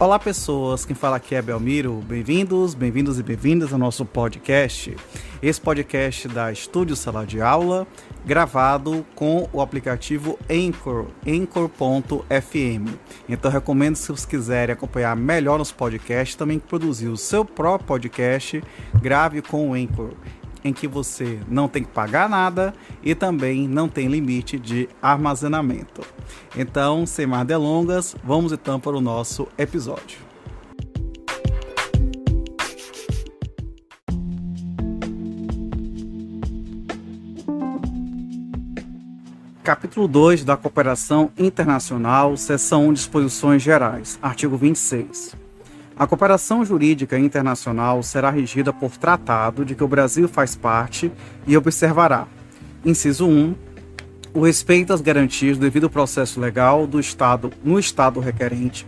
Olá pessoas, quem fala aqui é Belmiro, bem-vindos e bem-vindas ao nosso podcast. Esse podcast da Estúdio Sala de Aula, gravado com o aplicativo Anchor, Anchor.fm. Então recomendo, se vocês quiserem acompanhar melhor nosso podcast, também produzir o seu próprio podcast, grave com o Anchor, em que você não tem que pagar nada e também não tem limite de armazenamento. Então, sem mais delongas, vamos então para o nosso episódio. Capítulo 2 da Cooperação Internacional, seção 1, Disposições Gerais, artigo 26. A cooperação jurídica internacional será regida por tratado de que o Brasil faz parte e observará: inciso 1, o respeito às garantias do devido processo legal do Estado no Estado requerente.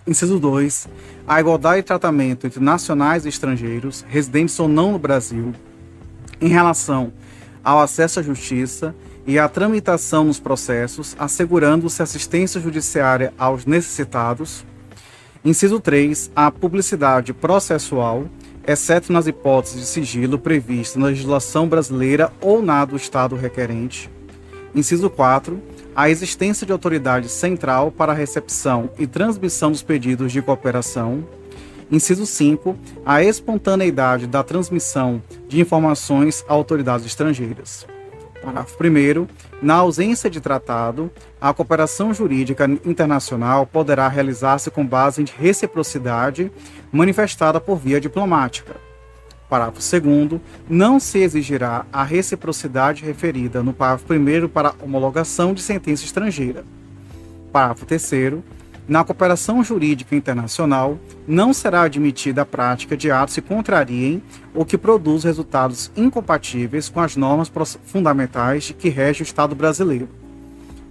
Inciso 2, a igualdade de tratamento entre nacionais e estrangeiros, residentes ou não no Brasil, em relação ao acesso à justiça e à tramitação nos processos, assegurando-se assistência judiciária aos necessitados. Inciso 3, a publicidade processual, exceto nas hipóteses de sigilo previstas na legislação brasileira ou na do Estado requerente. Inciso 4, a existência de autoridade central para a recepção e transmissão dos pedidos de cooperação. Inciso 5, a espontaneidade da transmissão de informações a autoridades estrangeiras. Parágrafo 1º. Na ausência de tratado, a cooperação jurídica internacional poderá realizar-se com base em reciprocidade manifestada por via diplomática. Parágrafo 2º. Não se exigirá a reciprocidade referida no parágrafo 1º para homologação de sentença estrangeira. Parágrafo 3º. Na cooperação jurídica internacional, não será admitida a prática de atos que contrariem ou que produzam resultados incompatíveis com as normas fundamentais que regem o Estado brasileiro.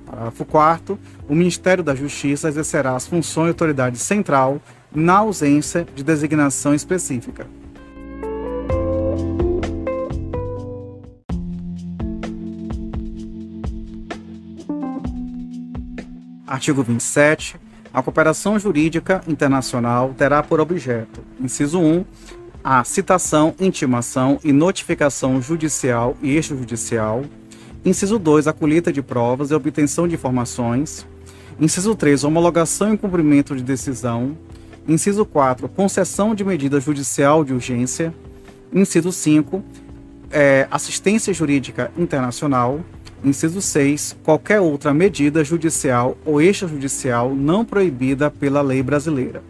Parágrafo 4º. O Ministério da Justiça exercerá as funções de autoridade central na ausência de designação específica. Artigo 27. A cooperação jurídica internacional terá por objeto: inciso 1, a citação, intimação e notificação judicial e extrajudicial. Inciso 2, a colheita de provas e obtenção de informações. Inciso 3, homologação e cumprimento de decisão. Inciso 4, concessão de medida judicial de urgência. Inciso 5, assistência jurídica internacional. Inciso 6, qualquer outra medida judicial ou extrajudicial não proibida pela lei brasileira.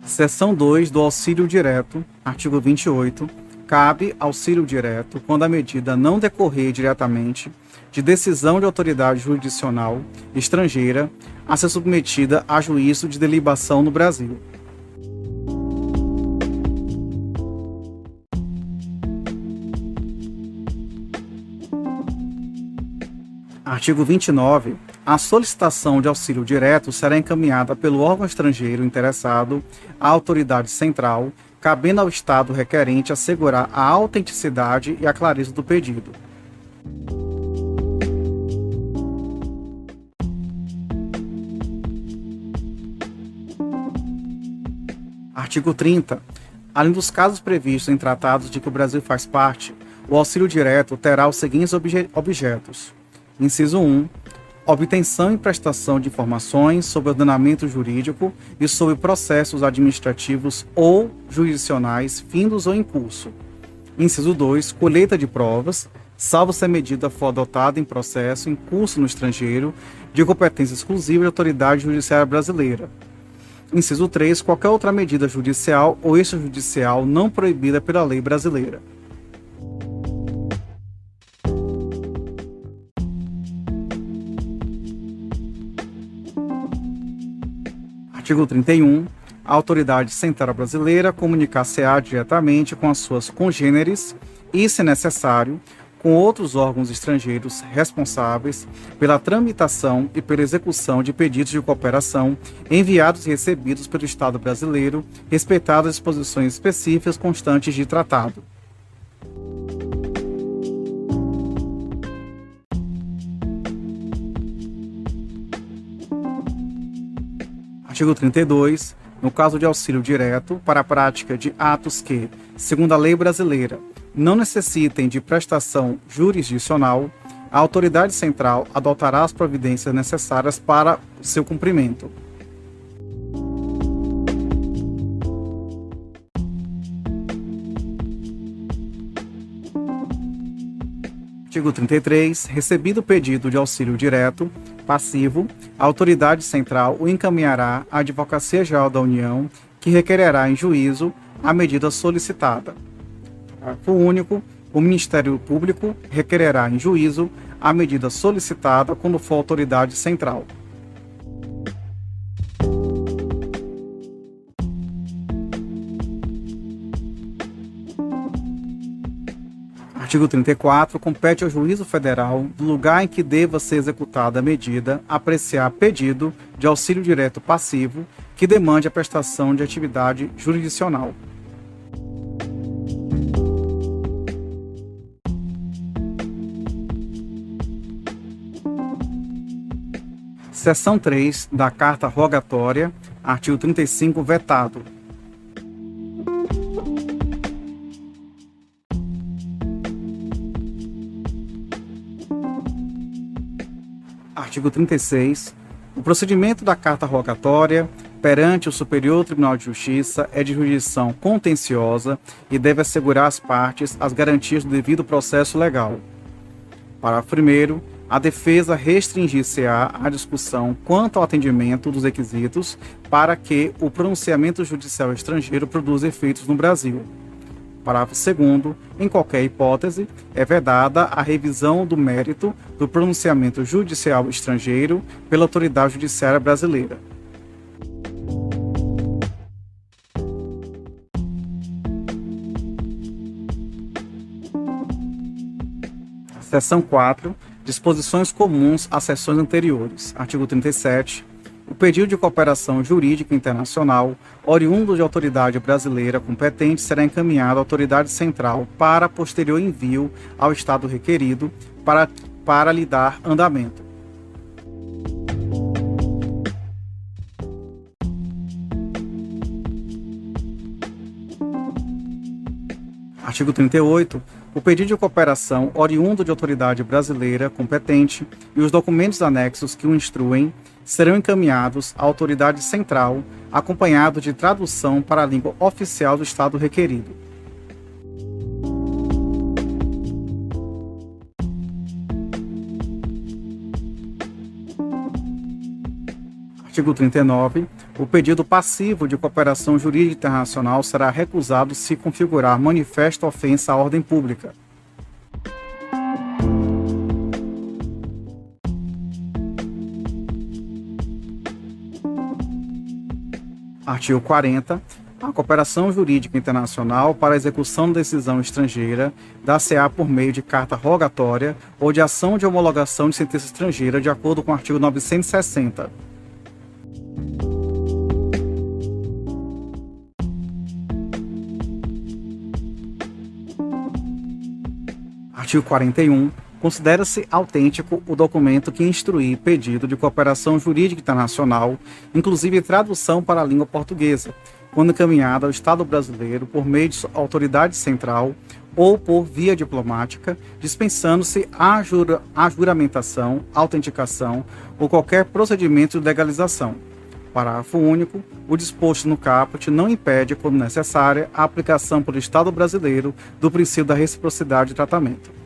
Seção 2 do auxílio direto, artigo 28. Cabe auxílio direto quando a medida não decorrer diretamente de decisão de autoridade jurisdicional estrangeira a ser submetida a juízo de delibação no Brasil. Artigo 29. A solicitação de auxílio direto será encaminhada pelo órgão estrangeiro interessado à autoridade central, cabendo ao Estado requerente assegurar a autenticidade e a clareza do pedido. Artigo 30. Além dos casos previstos em tratados de que o Brasil faz parte, o auxílio direto terá os seguintes objetos. Inciso 1. Obtenção e prestação de informações sobre ordenamento jurídico e sobre processos administrativos ou jurisdicionais findos ou em curso. Inciso 2. Colheita de provas, salvo se a medida for adotada em processo em curso no estrangeiro, de competência exclusiva da autoridade judiciária brasileira. Inciso 3. Qualquer outra medida judicial ou extrajudicial não proibida pela lei brasileira. Artigo 31. A autoridade central brasileira comunicar-se-á diretamente com as suas congêneres e, se necessário, com outros órgãos estrangeiros responsáveis pela tramitação e pela execução de pedidos de cooperação enviados e recebidos pelo Estado brasileiro, respeitadas as disposições específicas constantes de tratado. Artigo 32. No caso de auxílio direto para a prática de atos que, segundo a lei brasileira, não necessitem de prestação jurisdicional, a autoridade central adotará as providências necessárias para seu cumprimento. Artigo 33. Recebido o pedido de auxílio direto, passivo, a autoridade central o encaminhará à Advocacia Geral da União, que requererá em juízo a medida solicitada. Parágrafo único. O Ministério Público requererá em juízo a medida solicitada quando for autoridade central. Artigo 34. Compete ao juízo federal, do lugar em que deva ser executada a medida, apreciar pedido de auxílio direto passivo que demande a prestação de atividade jurisdicional. Seção 3 da Carta Rogatória, artigo 35, vetado. Artigo 36. O procedimento da Carta Rogatória perante o Superior Tribunal de Justiça é de jurisdição contenciosa e deve assegurar às partes as garantias do devido processo legal. Parágrafo 1º. A defesa restringir-se-á à discussão quanto ao atendimento dos requisitos para que o pronunciamento judicial estrangeiro produza efeitos no Brasil. Parágrafo 2º. Em qualquer hipótese, é vedada a revisão do mérito do pronunciamento judicial estrangeiro pela autoridade judiciária brasileira. Seção 4. Disposições comuns às seções anteriores. Artigo 37. O pedido de cooperação jurídica internacional, oriundo de autoridade brasileira competente, será encaminhado à autoridade central para posterior envio ao Estado requerido para lhe dar andamento. Artigo 38. O pedido de cooperação oriundo de autoridade brasileira competente e os documentos anexos que o instruem serão encaminhados à autoridade central, acompanhados de tradução para a língua oficial do Estado requerido. Artigo 39. O pedido passivo de cooperação jurídica internacional será recusado se configurar manifesta ofensa à ordem pública. Artigo 40. A cooperação jurídica internacional para a execução de decisão estrangeira dar-se-á por meio de carta rogatória ou de ação de homologação de sentença estrangeira, de acordo com o artigo 960. Artigo 41. Considera-se autêntico o documento que instruir pedido de cooperação jurídica internacional, inclusive tradução para a língua portuguesa, quando encaminhado ao Estado brasileiro por meio de autoridade central ou por via diplomática, dispensando-se a juramentação, autenticação ou qualquer procedimento de legalização. Parágrafo único. O disposto no caput não impede, quando necessária, a aplicação pelo Estado brasileiro do princípio da reciprocidade de tratamento.